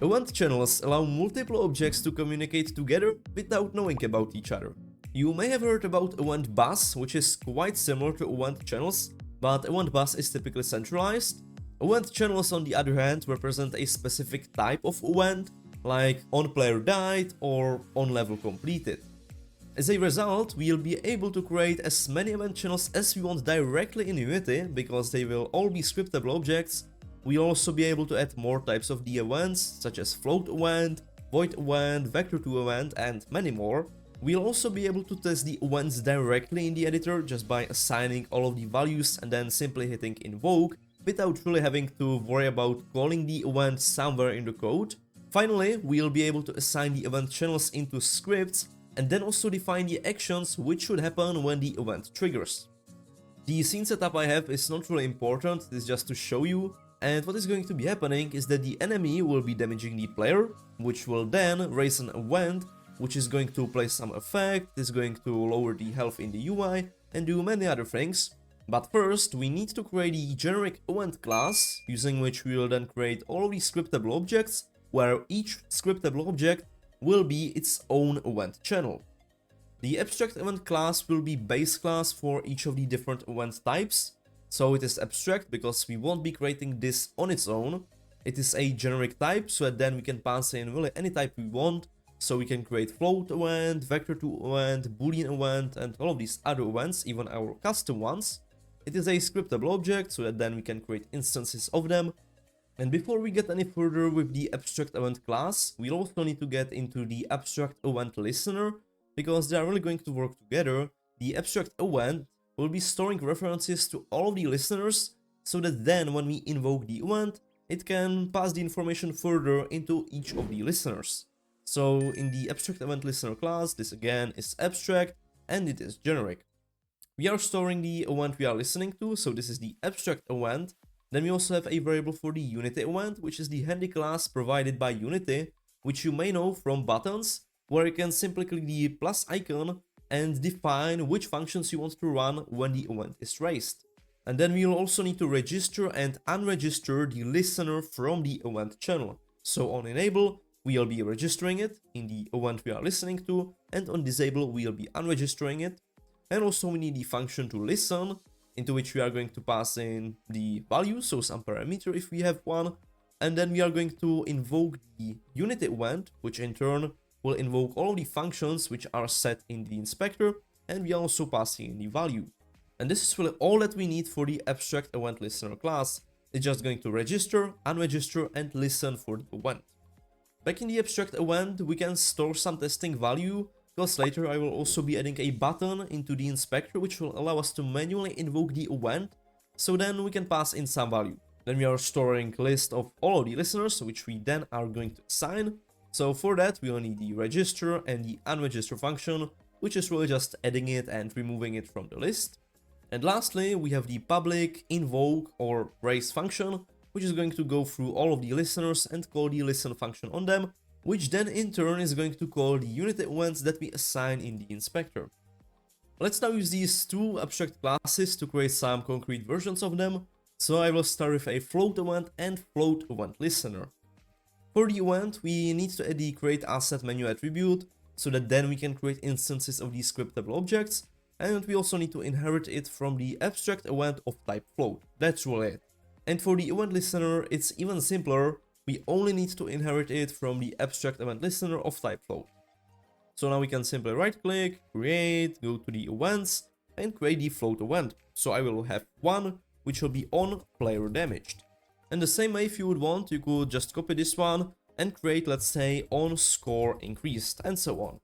Event channels allow multiple objects to communicate together without knowing about each other. You may have heard about event bus, which is quite similar to event channels, but event bus is typically centralized. Event channels, on the other hand, represent a specific type of event, like on player died or on level completed. As a result, we'll be able to create as many event channels as we want directly in Unity, because they will all be scriptable objects. We'll also be able to add more types of the events, such as float event, void event, vector2 event, and many more. We'll also be able to test the events directly in the editor just by assigning all of the values and then simply hitting invoke, without really having to worry about calling the event somewhere in the code. Finally, we'll be able to assign the event channels into scripts and then also define the actions which should happen when the event triggers. The scene setup I have is not really important, it's just to show you. And what is going to be happening is that the enemy will be damaging the player, which will then raise an event, which is going to play some effect, is going to lower the health in the UI, and do many other things. But first, we need to create the generic event class, using which we will then create all of the scriptable objects, where each scriptable object will be its own event channel. The abstract event class will be base class for each of the different event types. So it is abstract because we won't be creating this on its own. It is a generic type, so that then we can pass in really any type we want. So we can create float event, vector2 event, boolean event, and all of these other events, even our custom ones. It is a scriptable object, so that then we can create instances of them. And before we get any further with the abstract event class, we'll also need to get into the abstract event listener, because they are really going to work together. The abstract event will be storing references to all of the listeners, so that then when we invoke the event, it can pass the information further into each of the listeners. So in the abstract event listener class, this again is abstract and it is generic. We are storing the event we are listening to, so this is the abstract event. Then we also have a variable for the Unity event, which is the handy class provided by Unity, which you may know from buttons, where you can simply click the plus icon and define which functions you want to run when the event is raised. And then we'll also need to register and unregister the listener from the event channel. So on enable, we'll be registering it in the event we are listening to, and on disable, we'll be unregistering it. And also we need the function to listen, into which we are going to pass in the value, so some parameter if we have one. And then we are going to invoke the Unity event, which in turn will invoke all of the functions which are set in the inspector, and we are also passing in the value. And this is really all that we need for the abstract event listener class. It's just going to register, unregister, and listen for the event. Back in the abstract event, we can store some testing value, because later I will also be adding a button into the inspector which will allow us to manually invoke the event, so then we can pass in some value. Then we are storing a list of all of the listeners, which we then are going to assign. So for that, we will need the register and the unregister function, which is really just adding it and removing it from the list. And lastly, we have the public invoke or raise function, which is going to go through all of the listeners and call the listen function on them, which then in turn is going to call the Unity events that we assign in the inspector. Let's now use these two abstract classes to create some concrete versions of them. So I will start with a float event and float event listener. For the event, we need to add the create asset menu attribute, so that then we can create instances of these scriptable objects, and we also need to inherit it from the abstract event of type float. That's really it. And for the event listener, it's even simpler. We only need to inherit it from the abstract event listener of type float. So now we can simply right click, create, go to the events, and create the float event. So I will have one, which will be on player damaged. And the same way, if you would want, you could just copy this one and create, let's say, on score increased, and so on.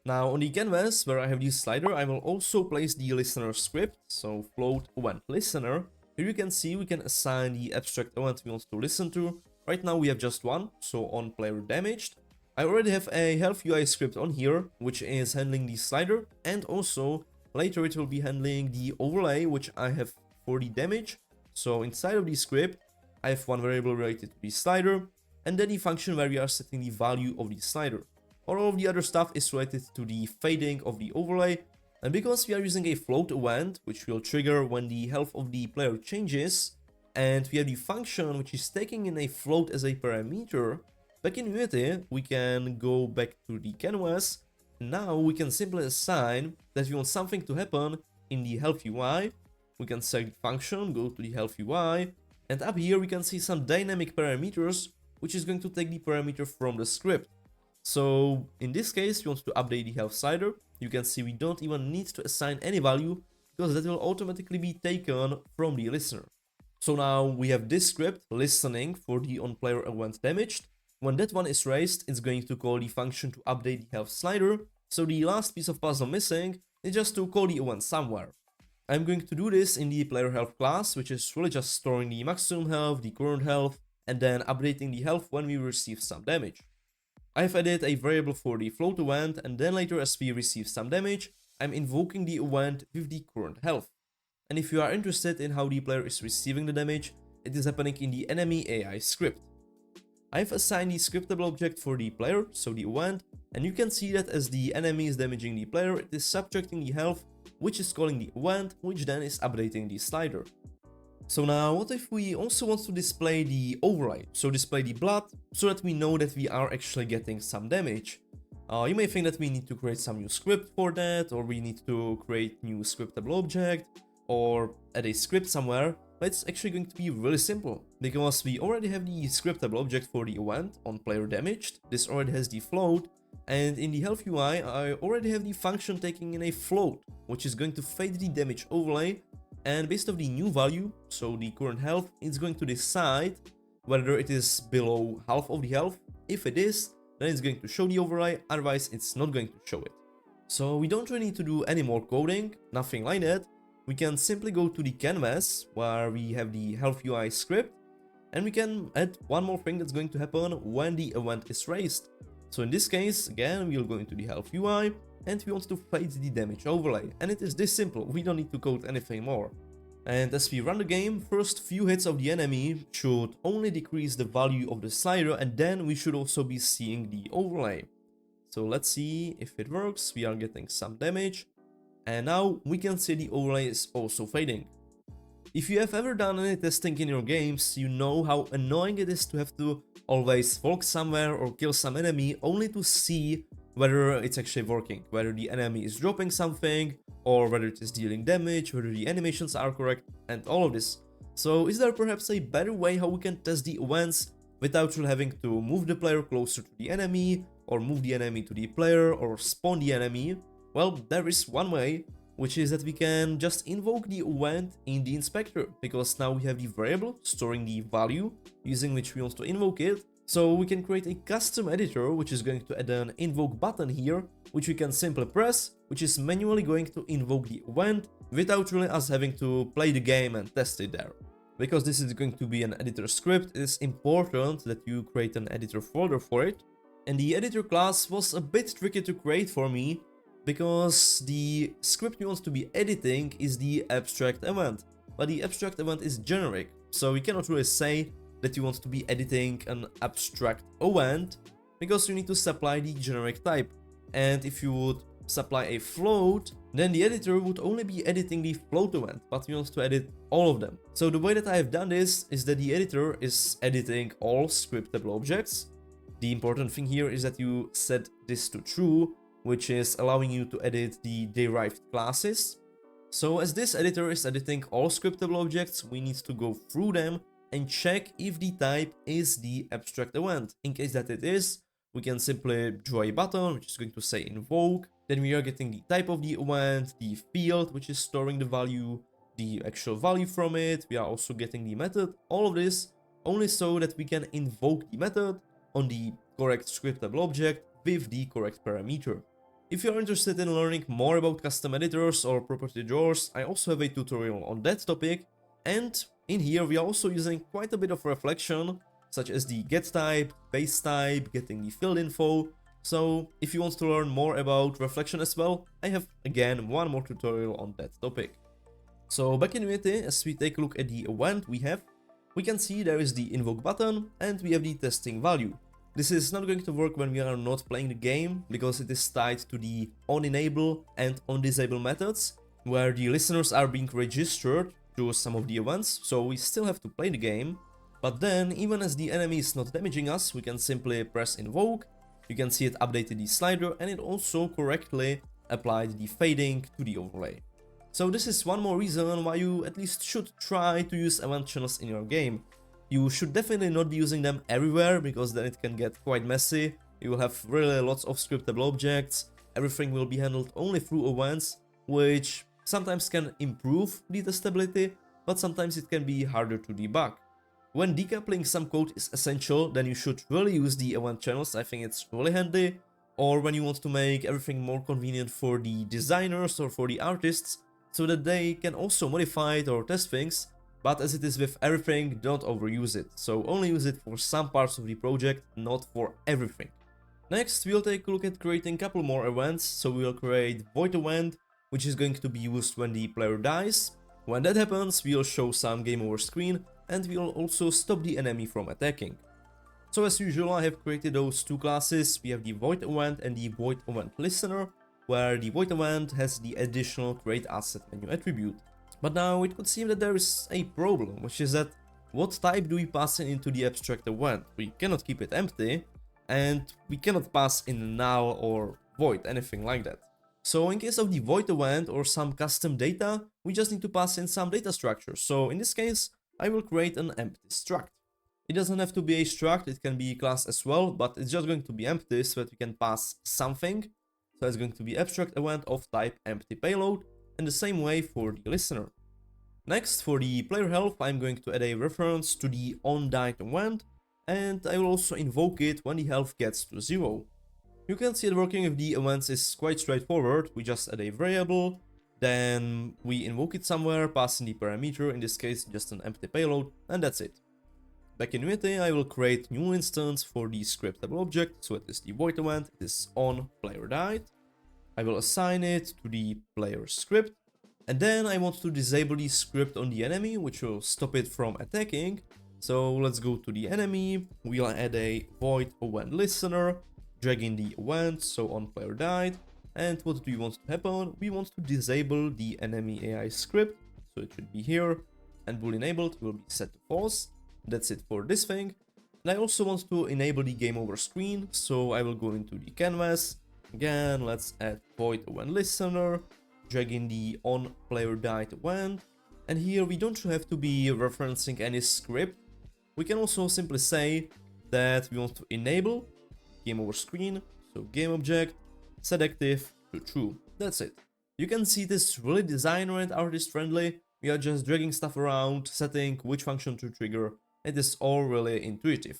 Now on the canvas, where I have this slider, I will also place the listener script, so float event listener. Here you can see we can assign the abstract event we want to listen to. Right now we have just one, so on player damaged. I already have a health UI script on here, which is handling the slider, and also later it will be handling the overlay, which I have for the damage. So inside of the script, I have one variable related to the slider, and then the function where we are setting the value of the slider. All of the other stuff is related to the fading of the overlay, and because we are using a float event, which will trigger when the health of the player changes, and we have the function which is taking in a float as a parameter, Back in Unity, we can go back to the canvas. Now we can simply assign that we want something to happen in the health UI. We can select the function, go to the health UI, and up here we can see some dynamic parameters, which is going to take the parameter from the script. So in this case, we want to update the health slider. You can see we don't even need to assign any value because that will automatically be taken from the listener. So now we have this script listening for the on-player event damaged. When that one is raised, it's going to call the function to update the health slider. So the last piece of puzzle missing is just to call the event somewhere. I'm going to do this in the player health class, which is really just storing the maximum health, the current health, and then updating the health when we receive some damage. I've added a variable for the float event, and then later as we receive some damage, I'm invoking the event with the current health. And if you are interested in how the player is receiving the damage, it is happening in the enemy AI script. I've assigned the scriptable object for the player, so the event, and you can see that as the enemy is damaging the player, it is subtracting the health, which is calling the event, which then is updating the slider. So now, what if we also want to display the overlay, so display the blood, so that we know that we are actually getting some damage? You may think that we need to create some new script for that, or we need to create new scriptable object, or add a script somewhere. But it's actually going to be really simple, because we already have the scriptable object for the event on player damaged. This already has the float, and in the health UI I already have the function taking in a float, which is going to fade the damage overlay, and based on the new value, so the current health, it's going to decide whether it is below half of the health. If it is, then it's going to show the overlay, otherwise it's not going to show it. So we don't really need to do any more coding, nothing like that. We can simply go to the canvas where we have the health UI script, and we can add one more thing that's going to happen when the event is raised. So in this case, again, we'll go into the health UI, and we want to fade the damage overlay, and it is this simple, we don't need to code anything more. And as we run the game, first few hits of the enemy should only decrease the value of the slider, and then we should also be seeing the overlay. So let's see if it works. We are getting some damage, and now we can see the overlay is also fading. If you have ever done any testing in your games, you know how annoying it is to have to always walk somewhere or kill some enemy only to see whether it's actually working, whether the enemy is dropping something, or whether it is dealing damage, whether the animations are correct, and all of this. So is there perhaps a better way how we can test the events without really having to move the player closer to the enemy, or move the enemy to the player, or spawn the enemy? Well, there is one way, which is that we can just invoke the event in the inspector, because now we have the variable storing the value using which we want to invoke it. So we can create a custom editor, which is going to add an invoke button here, which we can simply press, which is manually going to invoke the event without really us having to play the game and test it there. Because this is going to be an editor script, it is important that you create an editor folder for it. And the editor class was a bit tricky to create for me, because the script we want to be editing is the abstract event, but the abstract event is generic, so we cannot really say that you want to be editing an abstract event, because you need to supply the generic type. And if you would supply a float, then the editor would only be editing the float event, but we want to edit all of them. So the way that I have done this is that the editor is editing all scriptable objects. The important thing here is that you set this to true, which is allowing you to edit the derived classes. So as this editor is editing all scriptable objects, we need to go through them and check if the type is the abstract event. In case that it is, we can simply draw a button, which is going to say invoke. Then we are getting the type of the event, the field, which is storing the value, the actual value from it. We are also getting the method. All of this only so that we can invoke the method on the correct scriptable object with the correct parameter. If you are interested in learning more about custom editors or property drawers, I also have a tutorial on that topic, and in here we are also using quite a bit of reflection, such as the get type, base type, getting the field info. So if you want to learn more about reflection as well, I have again one more tutorial on that topic. So back in Unity, as we take a look at the event we can see there is the invoke button and we have the testing value. This is not going to work when we are not playing the game, because it is tied to the onEnable and onDisable methods, where the listeners are being registered to some of the events, so we still have to play the game. But then, even as the enemy is not damaging us, we can simply press invoke. You can see it updated the slider, and it also correctly applied the fading to the overlay. So this is one more reason why you at least should try to use event channels in your game. You should definitely not be using them everywhere, because then it can get quite messy. You will have really lots of scriptable objects, everything will be handled only through events, which sometimes can improve the testability, but sometimes it can be harder to debug. When decoupling some code is essential, then you should really use the event channels. I think it's really handy. Or when you want to make everything more convenient for the designers or for the artists, so that they can also modify it or test things. But as it is with everything, don't overuse it. So only use it for some parts of the project, not for everything. Next, we'll take a look at creating a couple more events. So we'll create void event, which is going to be used when the player dies. When that happens, we'll show some game over screen, and we'll also stop the enemy from attacking. So as usual, I have created those two classes. We have the void event and the void event listener, where the void event has the additional create asset menu attribute. But now it could seem that there is a problem, which is that what type do we pass into the abstract event? We cannot keep it empty, and we cannot pass in null or void, anything like that. So in case of the void event or some custom data, we just need to pass in some data structure. So in this case, I will create an empty struct. It doesn't have to be a struct, it can be a class as well, but it's just going to be empty so that we can pass something. So it's going to be abstract event of type empty payload, and the same way for the listener. Next, for the player health, I'm going to add a reference to the onDied event, and I will also invoke it when the health gets to 0. You can see that working with the events is quite straightforward. We just add a variable, then we invoke it somewhere, passing the parameter, in this case just an empty payload, and that's it. Back in Unity, I will create new instance for the scriptable object, so it is the void event, it is on player died. I will assign it to the player script, and then I want to disable the script on the enemy, which will stop it from attacking. So let's go to the enemy, we'll add a void event listener, drag in the event, so on player died. And what do we want to happen? We want to disable the enemy AI script, so it should be here, and bool enabled will be set to false. That's it for this thing. And I also want to enable the game over screen, so I will go into the canvas. Again, let's add void event listener, drag in the on player died event, and here we don't have to be referencing any script. We can also simply say that we want to enable game over screen, so game object, set active to true. That's it. You can see this really designer and artist friendly. We are just dragging stuff around, setting which function to trigger. It is all really intuitive.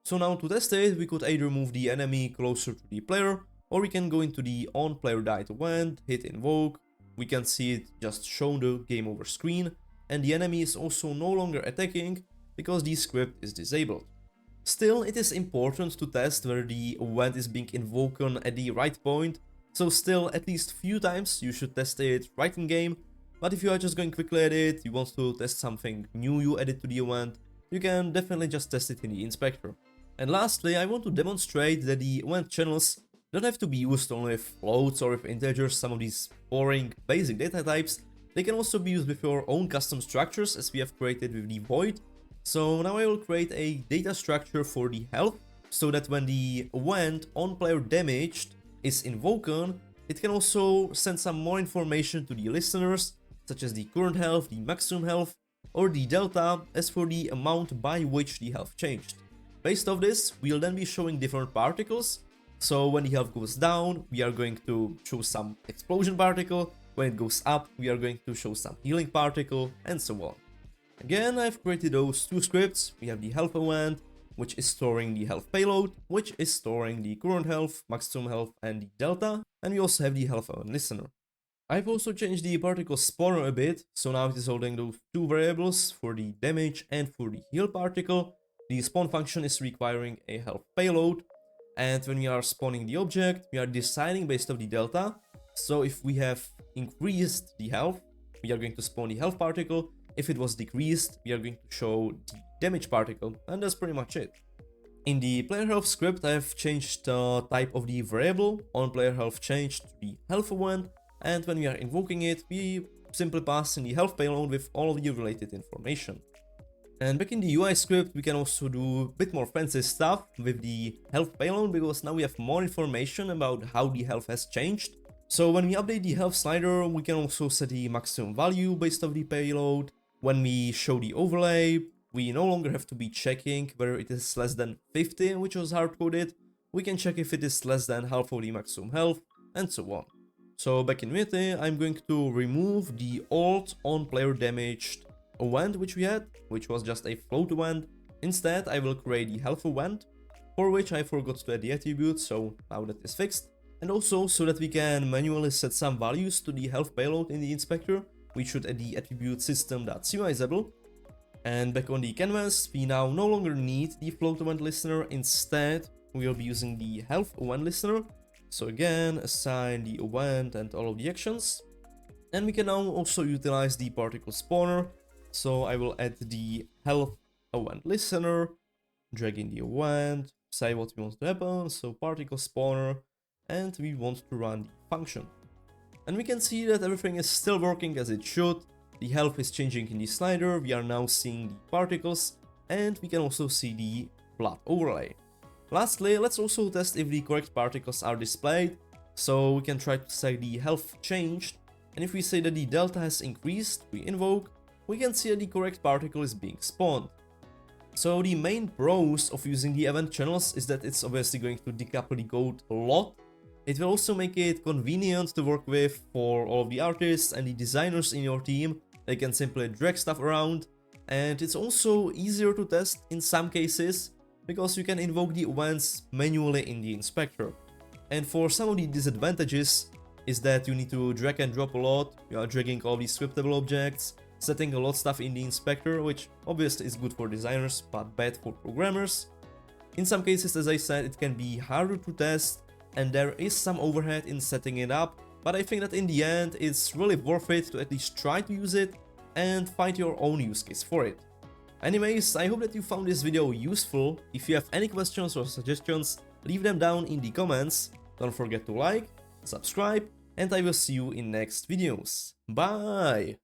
So now to test it, we could either move the enemy closer to the player, or we can go into the on player died event, hit invoke. We can see it just shown the game over screen, and the enemy is also no longer attacking because the script is disabled. Still, it is important to test whether the event is being invoked at the right point, so still at least few times you should test it right in game. But if you are just going quickly at it, you want to test something new you added to the event, you can definitely just test it in the inspector. And lastly, I want to demonstrate that the event channels don't have to be used only with floats or with integers, some of these boring basic data types. They can also be used with your own custom structures, as we have created with the void. So now I will create a data structure for the health, so that when the event on player damaged is invoked, it can also send some more information to the listeners, such as the current health, the maximum health, or the delta as for the amount by which the health changed. Based off this, we'll then be showing different particles. So when the health goes down, we are going to show some explosion particle. When it goes up, we are going to show some healing particle, and so on. Again, I've created those two scripts. We have the health event, which is storing the health payload, which is storing the current health, maximum health, and the delta. And we also have the health event listener. I've also changed the particle spawner a bit, so now it is holding those two variables for the damage and for the heal particle. The spawn function is requiring a health payload, and when we are spawning the object, we are deciding based off the delta. So if we have increased the health, we are going to spawn the health particle. If it was decreased, we are going to show the damage particle, and that's pretty much it. In the player health script, I have changed the type of the variable on player health changed to the health event, and when we are invoking it, we simply pass in the health payload with all of the related information. And back in the UI script, we can also do a bit more fancy stuff with the health payload, because now we have more information about how the health has changed. So when we update the health slider, we can also set the maximum value based off the payload. When we show the overlay, we no longer have to be checking whether it is less than 50, which was hard-coded. We can check if it is less than half of the maximum health, and so on. So back in Unity, I'm going to remove the old on player damaged event which we had, which was just a float event. Instead, I will create the health event, for which I forgot to add the attribute, so now that is fixed. And also, so that we can manually set some values to the health payload in the inspector, we should add the attribute system.serializable. And back on the canvas, we now no longer need the float event listener. Instead, we will be using the health event listener. So again, assign the event and all of the actions. And we can now also utilize the particle spawner. So I will add the health event listener, drag in the event, say what we want to happen, so particle spawner, and we want to run the function. And we can see that everything is still working as it should. The health is changing in the slider, we are now seeing the particles, and we can also see the blood overlay. Lastly, let's also test if the correct particles are displayed. So we can try to say the health changed, and if we say that the delta has increased, we invoke, we can see that the correct particle is being spawned. So the main pros of using the event channels is that it's obviously going to decouple the code a lot. It will also make it convenient to work with for all of the artists and the designers in your team. They can simply drag stuff around, and it's also easier to test in some cases because you can invoke the events manually in the inspector. And for some of the disadvantages is that you need to drag and drop a lot. You are dragging all these scriptable objects, setting a lot of stuff in the inspector, which obviously is good for designers but bad for programmers. In some cases, as I said, it can be harder to test and there is some overhead in setting it up, but I think that in the end it's really worth it to at least try to use it and find your own use case for it. Anyways, I hope that you found this video useful. If you have any questions or suggestions, leave them down in the comments. Don't forget to like, subscribe, and I will see you in next videos. Bye!